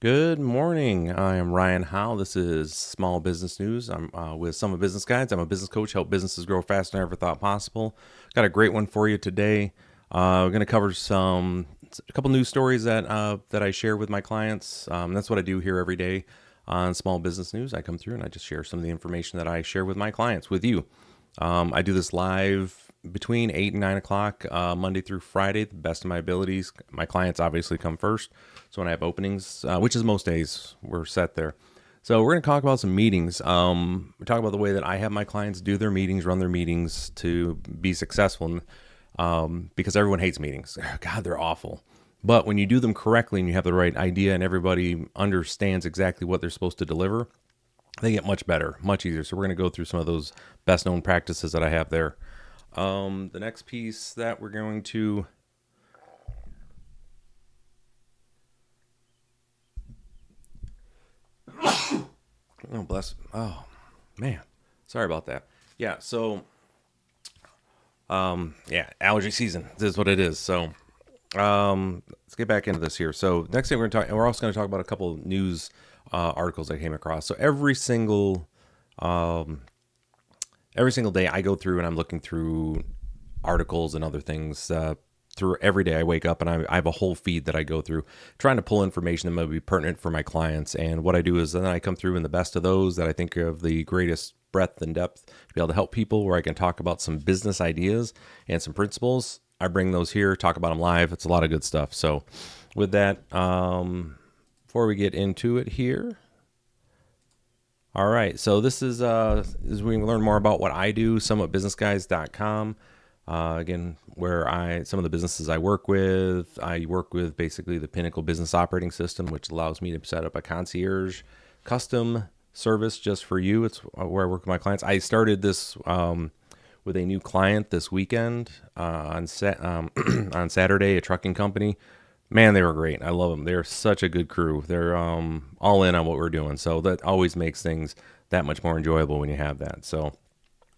Good morning. I am Ryan Howe. This is Small Business News. I'm with Summit Business Guides. I'm a business coach, help businesses grow faster than I ever thought possible. Got a great one for you today. We're going to cover a couple news stories that I share with my clients. That's what I do here every day on Small Business News. I come through and I just share some of the information that I share with my clients with you. I do this live between 8 and 9 o'clock, Monday through Friday, the best of my abilities. My clients obviously come first. So when I have openings, which is most days, we're set there. So we're going to talk about some meetings. We talk about the way that I have my clients do their meetings, run their meetings to be successful, because everyone hates meetings. God, they're awful. But when you do them correctly and you have the right idea and everybody understands exactly what they're supposed to deliver, they get much better, much easier. So we're going to go through some of those best known practices that I have there. The next piece that we're going to oh bless, oh man, sorry about that. Yeah, so allergy season, this is what it is. So let's get back into this here. So next thing we're also going to talk about a couple of news articles I came across. So every single day I go through and I'm looking through articles and other things through every day. I wake up and I have a whole feed that I go through trying to pull information that might be pertinent for my clients. And what I do is then I come through in the best of those that I think of the greatest breadth and depth to be able to help people, where I can talk about some business ideas and some principles. I bring those here, talk about them live. It's a lot of good stuff. So with that, before we get into it here, all right, so this is as we can learn more about what I do, summitbusinessguides.com. Again, where some of the businesses I work with basically the Pinnacle Business Operating System, which allows me to set up a concierge custom service just for you. It's where I work with my clients. I started this with a new client this weekend on Saturday, a trucking company. Man, they were great. I love them. They're such a good crew. They're all in on what we're doing. So that always makes things that much more enjoyable when you have that. So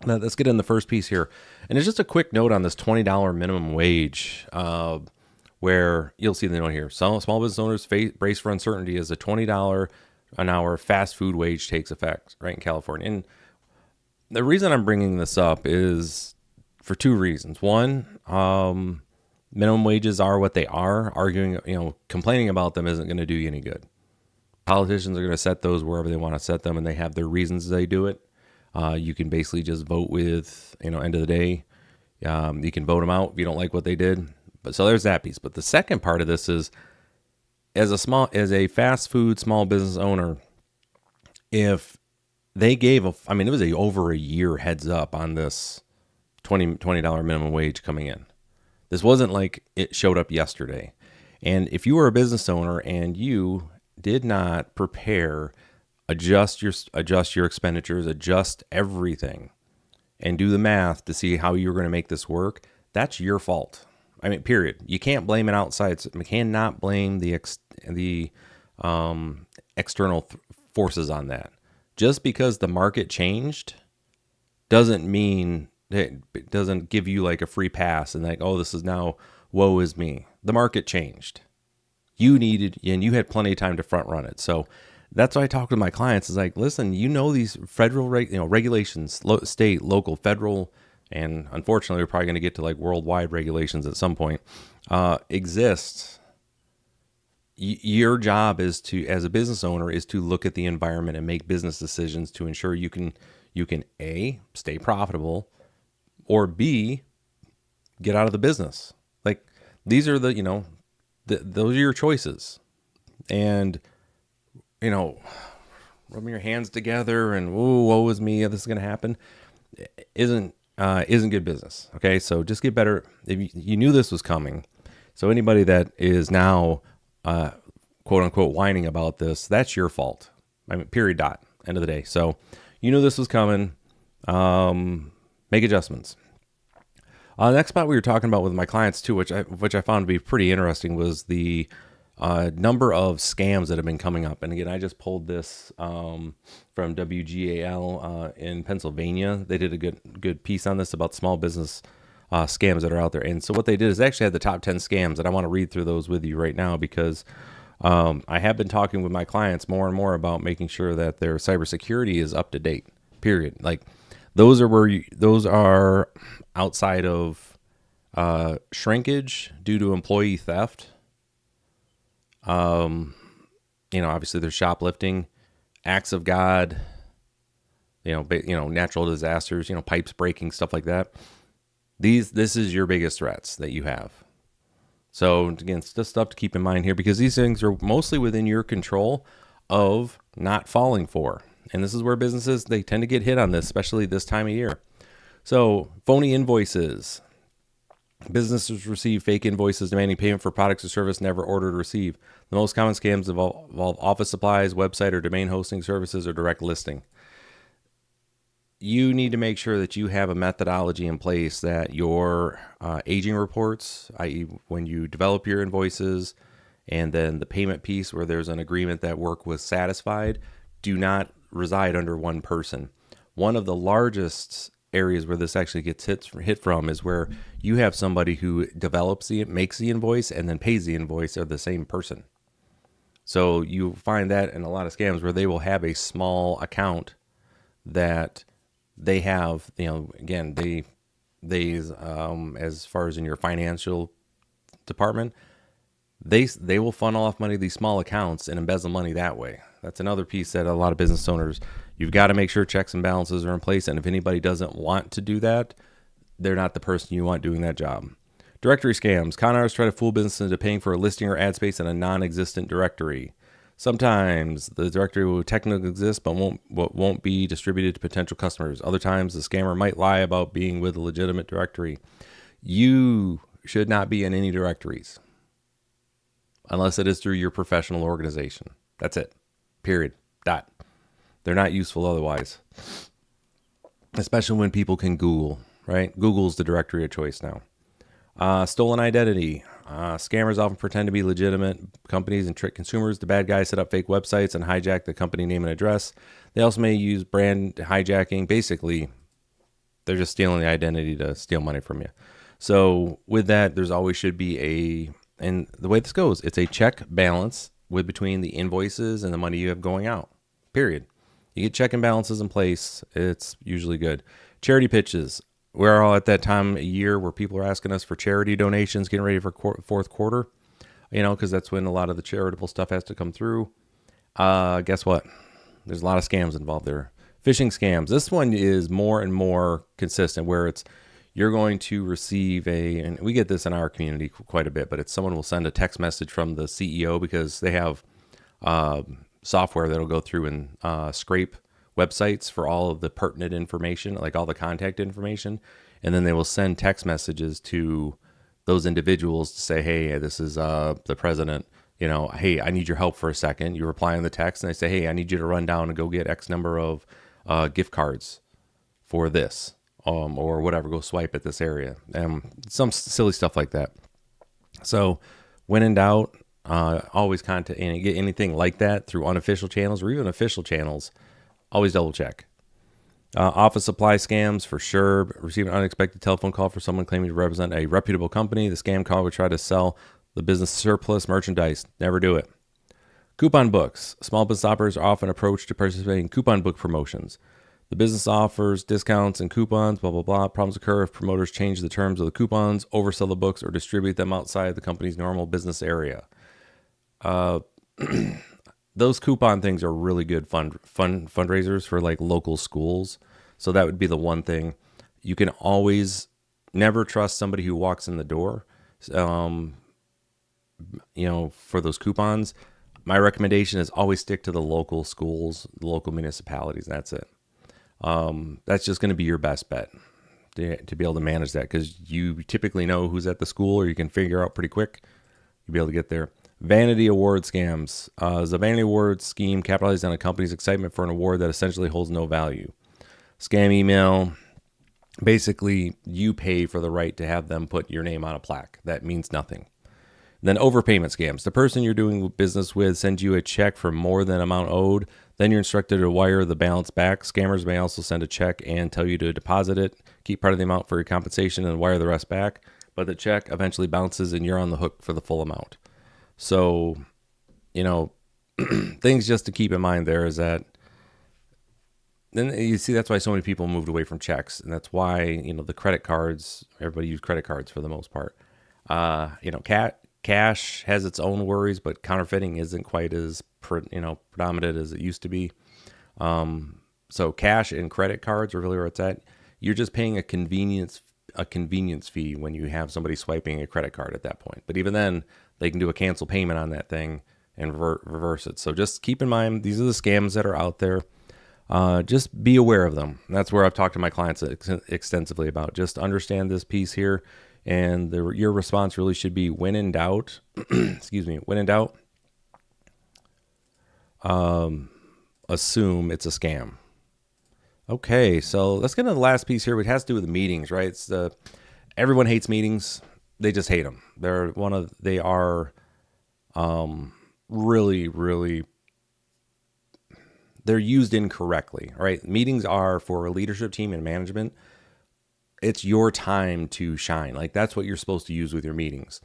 now let's get in the first piece here. And it's just a quick note on this $20 minimum wage, where you'll see the note here. Some small business owners brace for uncertainty as a $20 an hour fast food wage takes effect, right, in California. And the reason I'm bringing this up is for two reasons. One, minimum wages are what they are. Complaining about them isn't going to do you any good. Politicians are going to set those wherever they want to set them, and they have their reasons they do it. You can basically just vote with, end of the day. You can vote them out if you don't like what they did. But so there's that piece. But the second part of this is, as a fast food small business owner, if they gave it was over a year heads up on this $20 minimum wage coming in. This wasn't like it showed up yesterday. And if you were a business owner and you did not prepare, adjust your expenditures, adjust everything, and do the math to see how you're going to make this work, that's your fault. Period. You can't blame it outside. You cannot blame the external forces on that. Just because the market changed doesn't mean it doesn't give you like a free pass and like, oh, this is now woe is me. The market changed. You had plenty of time to front run it. So that's why I talk with my clients is like, listen, these federal regulations, state, local, federal, and unfortunately we're probably going to get to like worldwide regulations at some point, exist. Your job as a business owner is to look at the environment and make business decisions to ensure you can A, stay profitable, or B, get out of the business. Like these are those are your choices. And rubbing your hands together and woe is me, this is going to happen, isn't good business. Okay, so just get better. If you knew this was coming, so anybody that is now quote unquote whining about this, that's your fault. Period. Dot. End of the day. So you knew this was coming. Make adjustments. The next spot we were talking about with my clients too, which I found to be pretty interesting, was the number of scams that have been coming up. And again, I just pulled this from WGAL in Pennsylvania. They did a good piece on this about small business scams that are out there. And so what they did is they actually had the top 10 scams, and I want to read through those with you right now because I have been talking with my clients more and more about making sure that their cybersecurity is up to date. Period. Like those are outside of shrinkage due to employee theft. Obviously there's shoplifting, acts of God, natural disasters, pipes breaking, stuff like that. This is your biggest threats that you have. So again, it's just stuff to keep in mind here, because these things are mostly within your control of not falling for. And this is where businesses, they tend to get hit on this, especially this time of year. So phony invoices. Businesses receive fake invoices demanding payment for products or service never ordered or received. The most common scams involve office supplies, website or domain hosting services, or direct listing. You need to make sure that you have a methodology in place that your aging reports, i.e. when you develop your invoices, and then the payment piece where there's an agreement that work was satisfied, do not reside under one person. One of the largest areas where this actually gets hit from is where you have somebody who makes the invoice and then pays the invoice of the same person. So you find that in a lot of scams where they will have a small account that they have, again, they as far as in your financial department, they will funnel off money to these small accounts and embezzle money that way. That's another piece that a lot of business owners, you've got to make sure checks and balances are in place. And if anybody doesn't want to do that, they're not the person you want doing that job. Directory scams. Con artists try to fool businesses into paying for a listing or ad space in a non-existent directory. Sometimes the directory will technically exist, but won't be distributed to potential customers. Other times, the scammer might lie about being with a legitimate directory. You should not be in any directories unless it is through your professional organization. That's it. Period. Dot. They're not useful otherwise, especially when people can Google, right? Google's the directory of choice now. Stolen identity. Scammers often pretend to be legitimate companies and trick consumers. The bad guys set up fake websites and hijack the company name and address. They also may use brand hijacking. Basically, they're just stealing the identity to steal money from you. So with that, there's always should be and the way this goes, it's a check balance between the invoices and the money you have going out. Period. You get check and balances in place, it's usually good. Charity pitches. We're all at that time of year where people are asking us for charity donations, getting ready for fourth quarter, because that's when a lot of the charitable stuff has to come through. Guess what? There's a lot of scams involved there. Phishing scams. This one is more and more consistent, where you're going to receive and we get this in our community quite a bit, but it's someone will send a text message from the CEO because they have software that'll go through and scrape websites for all of the pertinent information, like all the contact information. And then they will send text messages to those individuals to say, hey, this is the president, hey, I need your help for a second. You reply on the text and they say, hey, I need you to run down and go get X number of gift cards for this, or whatever, go swipe at this area. Some silly stuff like that. So when in doubt, always contact and get anything like that through unofficial channels or even official channels. Always double check. Office supply scams for sure. Receive an unexpected telephone call for someone claiming to represent a reputable company. The scam call would try to sell the business surplus merchandise. Never do it. Coupon books. Small business operators are often approached to participate in coupon book promotions. The business offers discounts and coupons, blah, blah, blah. Problems occur if promoters change the terms of the coupons, oversell the books, or distribute them outside the company's normal business area. Those coupon things are really good fundraisers for like local schools. So that would be the one thing. You can always never trust somebody who walks in the door, for those coupons. My recommendation is always stick to the local schools, the local municipalities. And that's it. That's just going to be your best bet to be able to manage that, because you typically know who's at the school, or you can figure out pretty quick. You'll be able to get there. Vanity award scams. The vanity award scheme capitalizes on a company's excitement for an award that essentially holds no value. Scam email. Basically, you pay for the right to have them put your name on a plaque. That means nothing. Then overpayment scams. The person you're doing business with sends you a check for more than amount owed. Then you're instructed to wire the balance back. Scammers may also send a check and tell you to deposit it, keep part of the amount for your compensation, and wire the rest back. But the check eventually bounces and you're on the hook for the full amount. So, you know, things just to keep in mind there is that then you see that's why so many people moved away from checks, and that's why, you know, the credit cards, everybody used credit cards for the most part. You know, cash has its own worries, but counterfeiting isn't quite as predominant as it used to be. So cash and credit cards are really where it's at. You're just paying a convenience fee when you have somebody swiping a credit card at that point. But even then, they can do a cancel payment on that thing and reverse it. So just keep in mind, these are the scams that are out there. Just be aware of them. And that's where I've talked to my clients extensively about. Just understand this piece here, and your response really should be, when in doubt, when in doubt, assume it's a scam. Okay, so let's get into the last piece here, which has to do with the meetings, right? It's everyone hates meetings. They just hate them. They are really, really, they're used incorrectly, right? Meetings are for a leadership team and management. It's your time to shine. Like, that's what you're supposed to use with your meetings.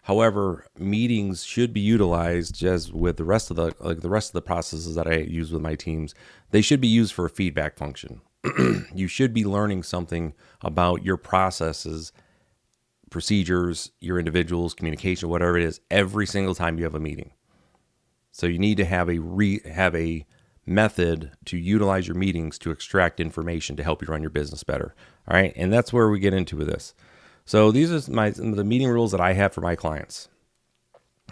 However, meetings should be utilized as with the rest of the processes that I use with my teams. They should be used for a feedback function. You should be learning something about your processes, procedures, your individuals, communication, whatever it is, every single time you have a meeting. So you need to have a method to utilize your meetings to extract information to help you run your business better. All right, and that's where we get into this. So these are the meeting rules that I have for my clients.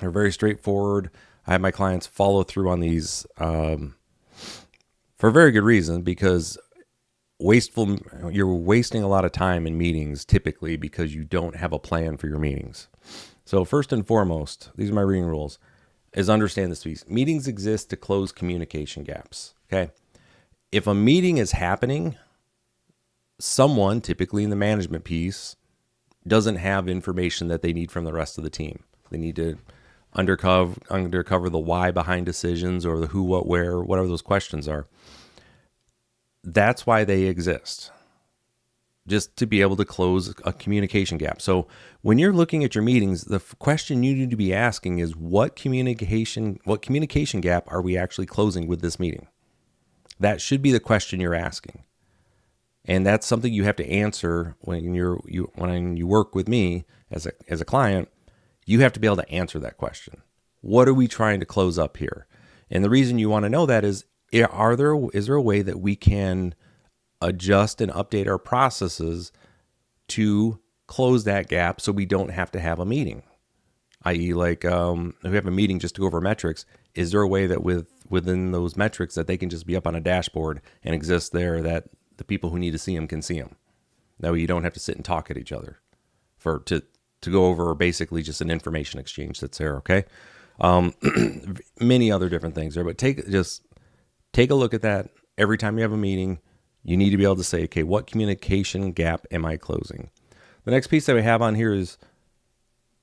They're very straightforward. I have my clients follow through on these for a very good reason, because you're wasting a lot of time in meetings typically because you don't have a plan for your meetings. So first and foremost, these are my meeting rules, is understand this piece. Meetings exist to close communication gaps. Okay. If a meeting is happening, someone, typically in the management piece, doesn't have information that they need from the rest of the team. They need to undercover the why behind decisions, or the who, what, where, whatever those questions are. That's why they exist, just to be able to close a communication gap. So when you're looking at your meetings, the question you need to be asking is, what communication gap are we actually closing with this meeting? That should be the question you're asking. And that's something you have to answer when you work with me as a client. You have to be able to answer that question. What are we trying to close up here? And the reason you want to know that is there a way that we can adjust and update our processes to close that gap so we don't have to have a meeting? I.e., like, if we have a meeting just to go over metrics, is there a way that within those metrics that they can just be up on a dashboard and exist there, that the people who need to see them can see them? That way you don't have to sit and talk at each other to go over basically just an information exchange that's there, okay? Many other different things there, but take a look at that. Every time you have a meeting, you need to be able to say, okay, what communication gap am I closing? The next piece that we have on here is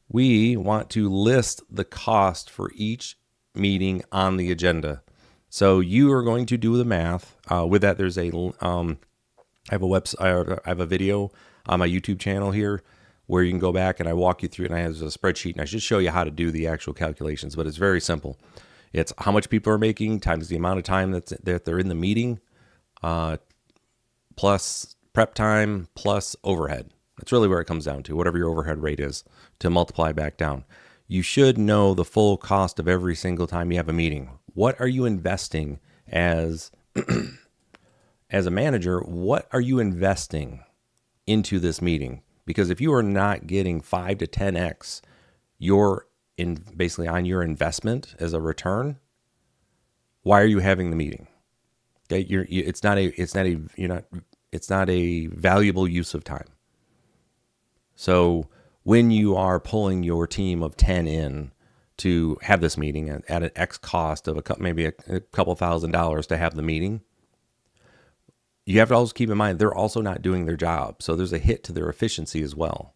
we want to list the cost for each meeting on the agenda. So you are going to do the math. With that, there's I have a website. I have a video on my YouTube channel here where you can go back and I walk you through, and I have a spreadsheet, and I should show you how to do the actual calculations, but it's very simple. It's how much people are making times the amount of time that they're in the meeting, plus prep time, plus overhead. That's really where it comes down to, whatever your overhead rate is, to multiply back down. You should know the full cost of every single time you have a meeting. What are you investing as a manager? What are you investing into this meeting? Because if you are not getting 5 to 10x basically on your investment as a return, why are you having the meeting? Okay, it's not a valuable use of time. So when you are pulling your team of 10 in to have this meeting at an X cost of maybe a couple $1,000s to have the meeting, you have to also keep in mind they're also not doing their job. So there's a hit to their efficiency as well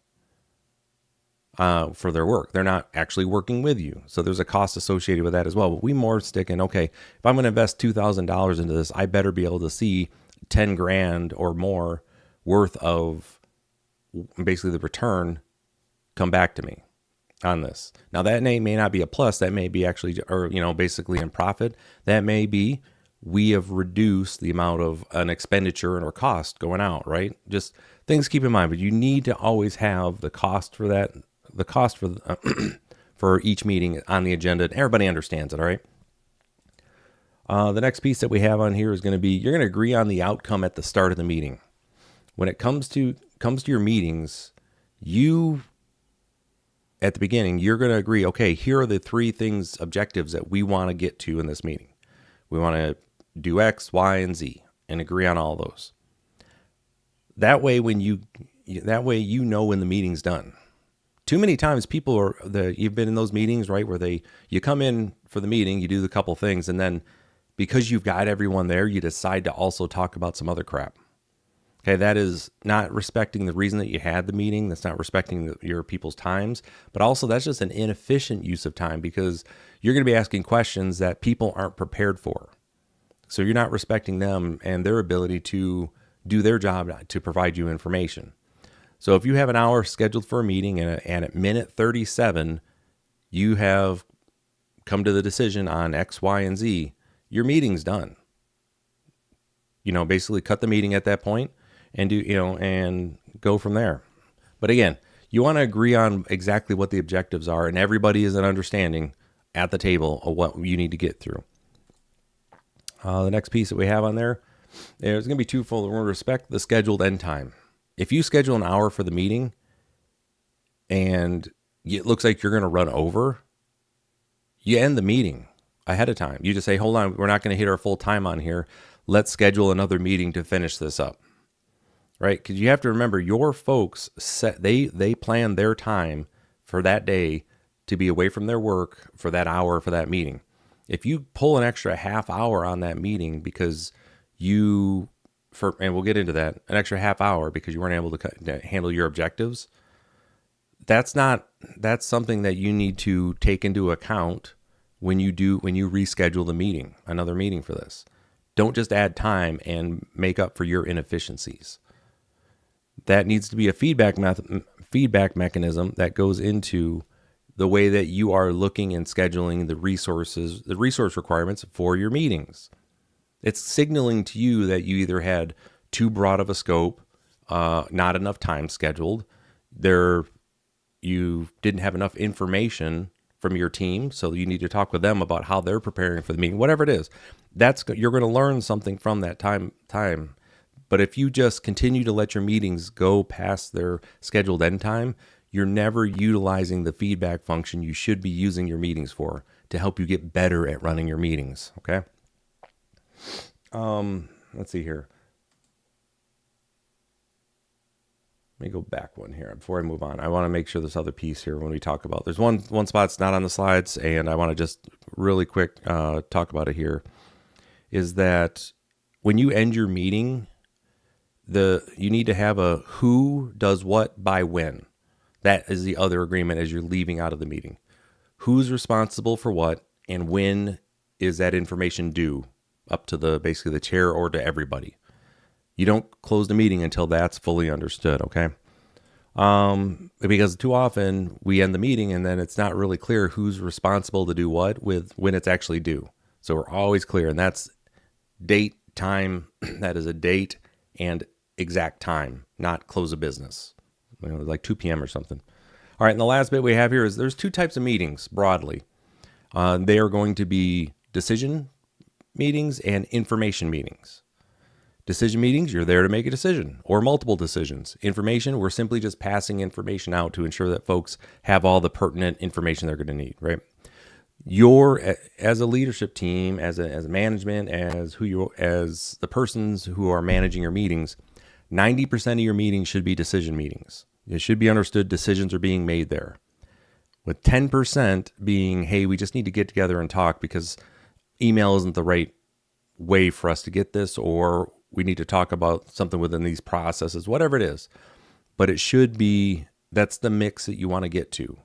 for their work. They're not actually working with you. So there's a cost associated with that as well. But we more stick in, okay, if I'm going to invest $2,000 into this, I better be able to see 10 grand or more worth of basically the return come back to me. on this. Now that may not be a plus, that may be actually, or basically in profit, that may be we have reduced the amount of an expenditure or cost going out, right? Just things to keep in mind, but you need to always have the cost for that, the cost for for each meeting on the agenda, and everybody understands it, all right? The next piece that we have on here is going to be, you're going to agree on the outcome at the start of the meeting. When it comes to your meetings, at the beginning, you're going to agree, okay, here are the 3 objectives that we want to get to in this meeting. We want to do X, Y, and Z, and agree on all those. That way, when you know when the meeting's done. Too many times you've been in those meetings, right, where you come in for the meeting, you do the couple things, and then because you've got everyone there, you decide to also talk about some other crap. Okay, that is not respecting the reason that you had the meeting. That's not respecting your people's times, but also that's just an inefficient use of time because you're going to be asking questions that people aren't prepared for. So you're not respecting them and their ability to do their job to provide you information. So if you have an hour scheduled for a meeting and at minute 37, you have come to the decision on X, Y, and Z, your meeting's done. Basically cut the meeting at that point and and go from there. But again, you want to agree on exactly what the objectives are, and everybody is an understanding at the table of what you need to get through. The next piece that we have on there is going to be twofold. We're going to respect the scheduled end time. If you schedule an hour for the meeting and it looks like you're going to run over, you end the meeting ahead of time. You just say, hold on, we're not going to hit our full time on here. Let's schedule another meeting to finish this up. Right? Because you have to remember, your folks they plan their time for that day to be away from their work for that hour for that meeting. If you pull an extra half hour on that meeting because and we'll get into that, an extra half hour because you weren't able to handle your objectives, that's something that you need to take into account when you reschedule the meeting, another meeting for this. Don't just add time and make up for your inefficiencies. That needs to be a feedback mechanism that goes into the way that you are looking and scheduling the resource requirements for your meetings. It's signaling to you that you either had too broad of a scope, not enough time scheduled, you didn't have enough information from your team, so you need to talk with them about how they're preparing for the meeting, whatever it is. You're going to learn something from that time. But if you just continue to let your meetings go past their scheduled end time, you're never utilizing the feedback function you should be using your meetings for to help you get better at running your meetings, okay? Let's see here. Let me go back one here before I move on. I want to make sure this other piece here when we talk about, there's one spot that's not on the slides, and I want to just really quick talk about it here, is that when you end your meeting, you need to have a who does what by when. That is the other agreement as you're leaving out of the meeting. Who's responsible for what, and when is that information due up to basically the chair or to everybody. You don't close the meeting until that's fully understood, okay? Because too often we end the meeting and then it's not really clear who's responsible to do what with when it's actually due. So we're always clear, and that's date, time. That is a date and exact time, not close of business, like 2 p.m. or something. All right, and the last bit we have here is there's 2 types of meetings broadly. They are going to be decision meetings and information meetings. Decision meetings, you're there to make a decision or multiple decisions. Information, we're simply just passing information out to ensure that folks have all the pertinent information they're going to need, right? As a leadership team, as a management, as the persons who are managing your meetings, 90% of your meetings should be decision meetings. It should be understood decisions are being made there. With 10% being, hey, we just need to get together and talk because email isn't the right way for us to get this, or we need to talk about something within these processes, whatever it is. But it should be, that's the mix that you want to get to.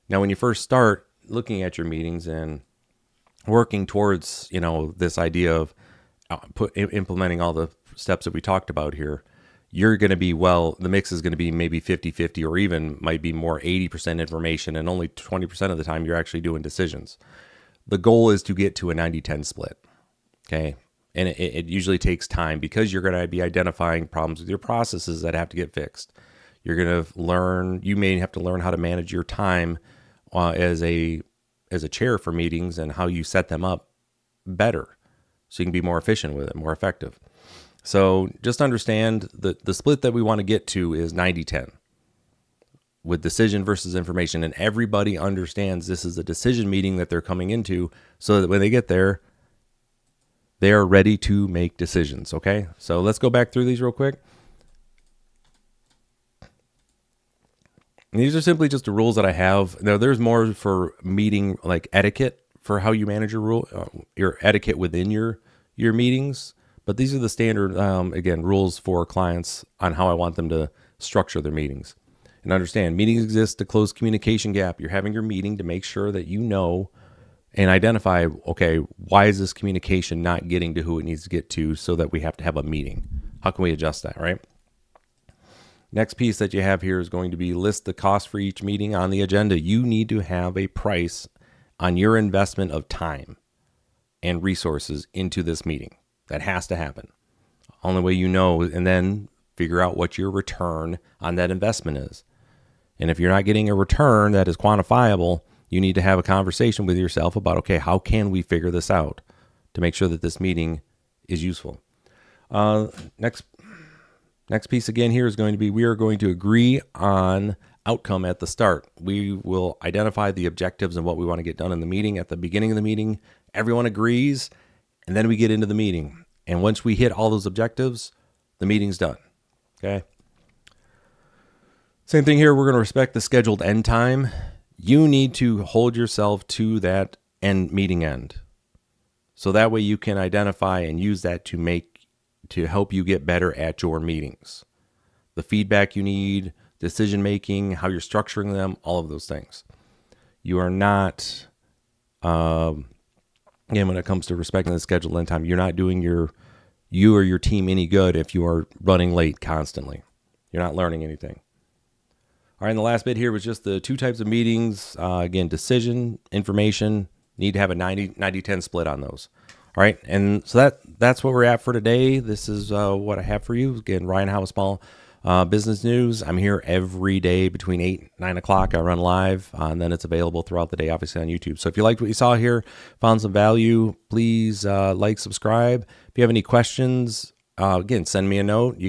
Now, when you first start looking at your meetings and working towards, this idea of implementing all the steps that we talked about here, you're going to be, well, the mix is going to be maybe 50-50, or even might be more 80% information, and only 20% of the time you're actually doing decisions. The goal is to get to a 90-10 split. Okay. And it usually takes time, because you're going to be identifying problems with your processes that have to get fixed. You're going to learn, you may have to learn how to manage your time as a chair for meetings, and how you set them up better so you can be more efficient with it, more effective. So just understand that the split that we want to get to is 90-10 with decision versus information. And everybody understands this is a decision meeting that they're coming into, so that when they get there, they are ready to make decisions. Okay. So let's go back through these real quick. And these are simply just the rules that I have. Now, there's more for meeting, like etiquette, for how you manage your etiquette within your meetings. But these are the standard, again, rules for clients on how I want them to structure their meetings. And understand, meetings exist to close communication gap. You're having your meeting to make sure that you know and identify, okay, why is this communication not getting to who it needs to get to, so that we have to have a meeting? How can we adjust that, right? Next piece that you have here is going to be list the cost for each meeting on the agenda. You need to have a price on your investment of time and resources into this meeting. That has to happen. Only way you know, and then figure out what your return on that investment is. And if you're not getting a return that is quantifiable, you need to have a conversation with yourself about, okay, how can we figure this out to make sure that this meeting is useful? Next piece again here is going to be, we are going to agree on outcome at the start. We will identify the objectives and what we want to get done in the meeting. At the beginning of the meeting, everyone agrees, and then we get into the meeting. And once we hit all those objectives, the meeting's done. Okay. Same thing here. We're going to respect the scheduled end time. You need to hold yourself to that meeting end. So that way you can identify and use that to help you get better at your meetings. The feedback you need, decision making, how you're structuring them, all of those things. You are not, again, when it comes to respecting the scheduled end time, you're not doing you or your team any good if you are running late constantly. You're not learning anything. All right, and the last bit here was just the two types of meetings. Again, decision, information, need to have a 90-10 split on those. All right, and so that's what we're at for today. This is what I have for you. Again, Ryan Hausmall, Business News. I'm here every day between 8 and 9 o'clock. I run live, and then it's available throughout the day, obviously, on YouTube. So if you liked what you saw here, found some value, please like, subscribe. If you have any questions, again, send me a note. You